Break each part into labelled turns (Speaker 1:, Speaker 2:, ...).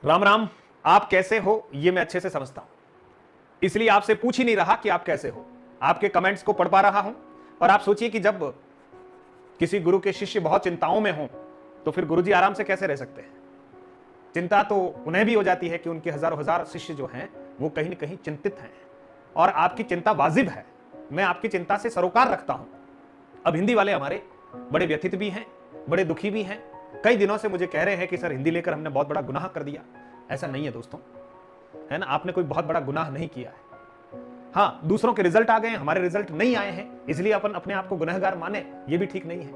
Speaker 1: राम राम। आप कैसे हो ये मैं अच्छे से समझता हूं, इसलिए आपसे पूछ ही नहीं रहा कि आप कैसे हो। आपके कमेंट्स को पढ़ पा रहा हूं। और आप सोचिए कि जब किसी गुरु के शिष्य बहुत चिंताओं में हो तो फिर गुरुजी आराम से कैसे रह सकते हैं। चिंता तो उन्हें भी हो जाती है कि उनके हजारों हजार शिष्य जो हैं वो कहीं न कहीं चिंतित हैं। और आपकी चिंता वाजिब है, मैं आपकी चिंता से सरोकार रखता हूं। अब हिंदी वाले हमारे बड़े व्यथित भी हैं, बड़े दुखी भी हैं। कई दिनों से मुझे कह रहे हैं कि सर हिंदी लेकर हमने बहुत बड़ा गुनाह कर दिया। ऐसा नहीं है दोस्तों, है ना, आपने कोई बहुत बड़ा गुनाह नहीं किया है। हाँ, दूसरों के रिजल्ट आ गए, हमारे रिजल्ट नहीं आए हैं, इसलिए अपन अपने आप को गुनहगार माने, ये भी ठीक नहीं है।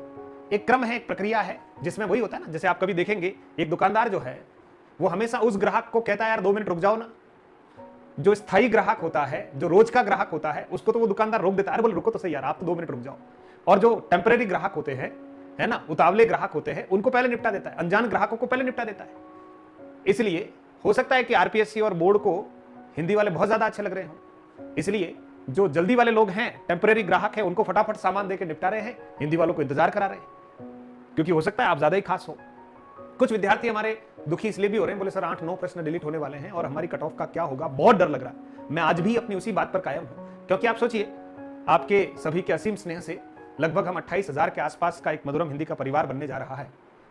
Speaker 1: एक क्रम है, एक प्रक्रिया है, जिसमें वही होता है ना, जैसे आप कभी देखेंगे एक दुकानदार जो है वो हमेशा उस ग्राहक को कहता है यार 2 मिनट रुक जाओ ना। जो स्थायी ग्राहक होता है, जो रोज का ग्राहक होता है, उसको तो वो दुकानदार रोक देता है, अरे बोल रुको तो सही यार, आप तो 2 मिनट रुक जाओ। और जो टेम्परेरी ग्राहक होते हैं, है ना, उतावले ग्राहक होते हैं, उनको पहले निपटा देता है, अनजान ग्राहकों को पहले निपटा देता है। इसलिए हो सकता है कि आरपीएससी और बोर्ड को हिंदी वाले बहुत ज्यादा अच्छे लग रहे हो, इसलिए जो जल्दी वाले लोग हैं, टेम्परेरी ग्राहक हैं, उनको फटाफट सामान देकर निपटा रहे हैं, हिंदी वालों को इंतजार करा रहे हैं, क्योंकि हो सकता है आप ज्यादा ही खास हो। कुछ विद्यार्थी हमारे दुखी इसलिए भी हो रहे हैं, बोले सर 8-9 प्रश्न डिलीट होने वाले हैं और हमारी कट ऑफ का क्या होगा, बहुत डर लग रहा है। मैं आज भी अपनी उसी बात पर कायम हूं, क्योंकि आप सोचिए आपके सभी के असीम स्नेह से लगभग हम 28,000 के आसपास का एक मधुरम हिंदी का परिवार बनने जा रहा है।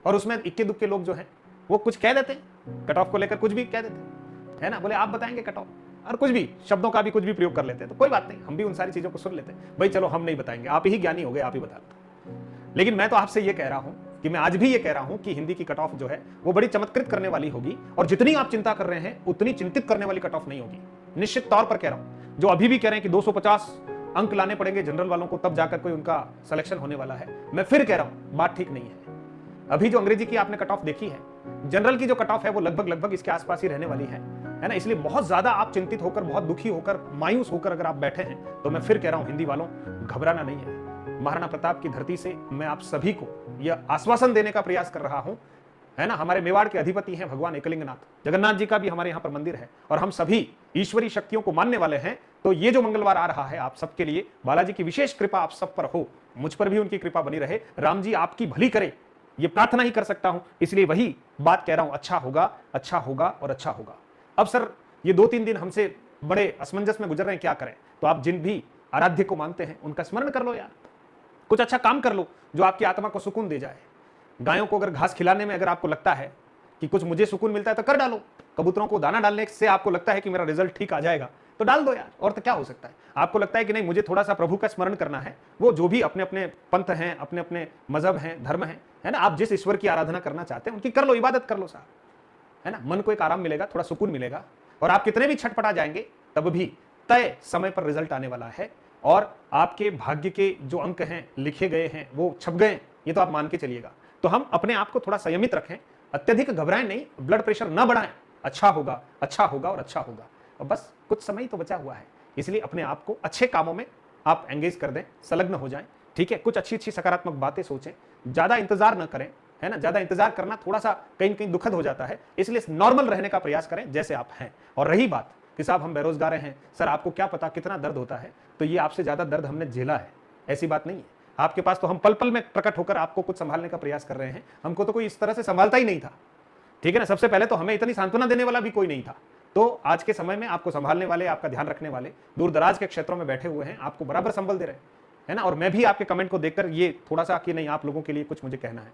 Speaker 1: और उसमें इक्के दुक्के लोग जो हैं वो कुछ कह देते हैं, कट ऑफ को लेकर कुछ भी कह देते हैं, है ना, बोले आप बताएंगे कट ऑफ, और कुछ भी शब्दों का भी कुछ भी प्रयोग कर लेते हैं। तो कोई बात नहीं, हम भी उन सारी चीजों को सुन लेते हैं। भाई चलो हम नहीं बताएंगे, आप ही ज्ञानी हो गए, आप ही बता दो। लेकिन मैं तो आपसे ये कह रहा हूं कि मैं आज भी ये कह रहा हूं कि हिंदी की कट ऑफ जो है वो बड़ी चमत्कृत करने वाली होगी, और जितनी आप चिंता कर रहे हैं उतनी चिंतित करने वाली कट ऑफ नहीं होगी। निश्चित तौर पर कह रहा हूं, जो अभी भी कह रहे हैं कि 250 अंक लाने पड़ेंगे जनरल वालों को तब जाकर कोई उनका सिलेक्शन होने वाला है, मैं फिर कह रहा हूं बात ठीक नहीं है। अभी जो अंग्रेजी की आपने कट ऑफ देखी है, जनरल की जो कट ऑफ है वो लगभग इसके आसपास ही रहने वाली है ना। इसलिए बहुत ज्यादा आप चिंतित होकर, बहुत दुखी होकर, मायूस होकर अगर आप बैठे हैं तो मैं फिर कह रहा हूं हिंदी वालों, घबराना नहीं है। महाराणा प्रताप की धरती से मैं आप सभी को यह आश्वासन देने का प्रयास कर रहा हूं, है ना, हमारे मेवाड़ के अधिपति हैं भगवान एकलिंगनाथ, जगन्नाथ जी का भी हमारे यहाँ पर मंदिर है, और हम सभी ईश्वरी शक्तियों को मानने वाले हैं। तो ये जो मंगलवार आ रहा है आप सबके लिए बालाजी की विशेष कृपा आप सब पर हो, मुझ पर भी उनकी कृपा बनी रहे, राम जी आपकी भली करे, ये प्रार्थना ही कर सकता हूं। इसलिए वही बात कह रहा हूं, अच्छा होगा, अच्छा होगा और अच्छा होगा। अब सर ये 2-3 दिन हमसे बड़े असमंजस में गुजर रहे हैं, क्या करें। तो आप जिन भी आराध्य को मानते हैं उनका स्मरण कर लो यार, कुछ अच्छा काम कर लो जो आपकी आत्मा को सुकून दे जाए। गायों को अगर घास खिलाने में अगर आपको लगता है कि कुछ मुझे सुकून मिलता है तो कर डालो। कबूतरों को दाना डालने से आपको लगता है कि मेरा रिजल्ट ठीक आ जाएगा तो डाल दो यार, और तो क्या हो सकता है। आपको लगता है कि नहीं मुझे थोड़ा सा प्रभु का स्मरण करना है, वो जो भी अपने अपने पंथ हैं, अपने अपने मजहब हैं, धर्म हैं, है ना, आप जिस ईश्वर की आराधना करना चाहते हैं उनकी कर लो, इबादत कर लो साहब, है ना, मन को एक आराम मिलेगा, थोड़ा सुकून मिलेगा। और आप कितने भी छटपटा जाएंगे तब भी तय समय पर रिजल्ट आने वाला है, और आपके भाग्य के जो अंक हैं लिखे गए हैं वो छप गए, ये तो आप मान के चलिएगा। तो हम अपने आप को थोड़ा संयमित रखें, अत्यधिक घबराएं नहीं, ब्लड प्रेशर ना बढ़ाएं, अच्छा होगा, अच्छा होगा और अच्छा होगा। और बस कुछ समय ही तो बचा हुआ है, इसलिए अपने आप को अच्छे कामों में आप एंगेज कर दें, संलग्न हो जाएं, ठीक है। कुछ अच्छी अच्छी सकारात्मक बातें सोचें, ज्यादा इंतजार न करें, है ना, ज्यादा इंतजार करना थोड़ा सा कहीं कहीं दुखद हो जाता है, इसलिए नॉर्मल रहने का प्रयास करें जैसे आप हैं। और रही बात कि साहब हम बेरोजगार हैं, सर आपको क्या पता कितना दर्द होता है, तो ये आपसे ज्यादा दर्द हमने झेला है, ऐसी बात नहीं है। आपके पास तो हम पल पल में प्रकट होकर आपको कुछ संभालने का प्रयास कर रहे हैं, हमको तो कोई इस तरह से संभालता ही नहीं था, ठीक है ना। सबसे पहले तो हमें इतनी सांत्वना देने वाला भी कोई नहीं था, तो आज के समय में आपको संभालने वाले, आपका ध्यान रखने वाले दूर दराज के क्षेत्रों में बैठे हुए हैं, आपको बराबर संबल दे रहे हैं, है ना। और मैं भी आपके कमेंट को देखकर ये थोड़ा सा कि नहीं आप लोगों के लिए कुछ मुझे कहना है।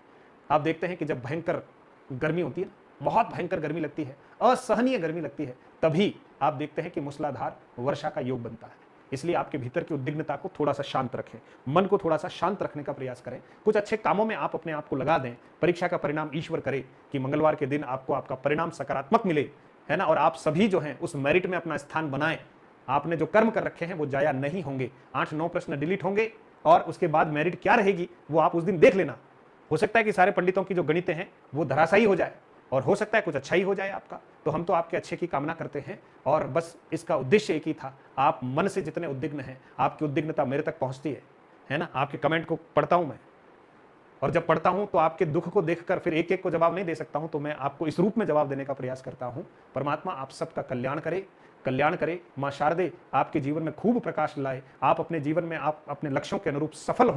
Speaker 1: आप देखते हैं कि जब भयंकर गर्मी होती है, बहुत भयंकर गर्मी लगती है, असहनीय गर्मी लगती है, तभी आप देखते हैं कि मूसलाधार वर्षा का योग बनता है। इसलिए आपके भीतर की उद्विग्नता को थोड़ा सा शांत रखें, मन को थोड़ा सा शांत रखने का प्रयास करें, कुछ अच्छे कामों में आप अपने आप को लगा दें। परीक्षा का परिणाम ईश्वर करे कि मंगलवार के दिन आपको आपका परिणाम सकारात्मक मिले, है ना, और आप सभी जो हैं उस मेरिट में अपना स्थान बनाएं। आपने जो कर्म कर रखे हैं वो जाया नहीं होंगे, 8-9 प्रश्न डिलीट होंगे, और उसके बाद मेरिट क्या रहेगी वो आप उस दिन देख लेना। हो सकता है कि सारे पंडितों की जो गणितें हैं वो धराशायी हो जाए, और हो सकता है कुछ अच्छा ही हो जाए आपका। तो हम तो आपके अच्छे की कामना करते हैं, और बस इसका उद्देश्य एक ही था, आप मन से जितने उद्विग्न हैं, आपकी उद्विग्नता मेरे तक पहुंचती है ना। आपके कमेंट को पढ़ता हूं मैं, और जब पढ़ता हूं तो आपके दुख को देखकर फिर एक एक को जवाब नहीं दे सकता हूं, तो मैं आपको इस रूप में जवाब देने का प्रयास करता हूं। परमात्मा आप सबका कल्याण करे, कल्याण करे। मां शारदे आपके जीवन में खूब प्रकाश लाए, आप अपने जीवन में आप अपने लक्ष्यों के अनुरूप सफल हो।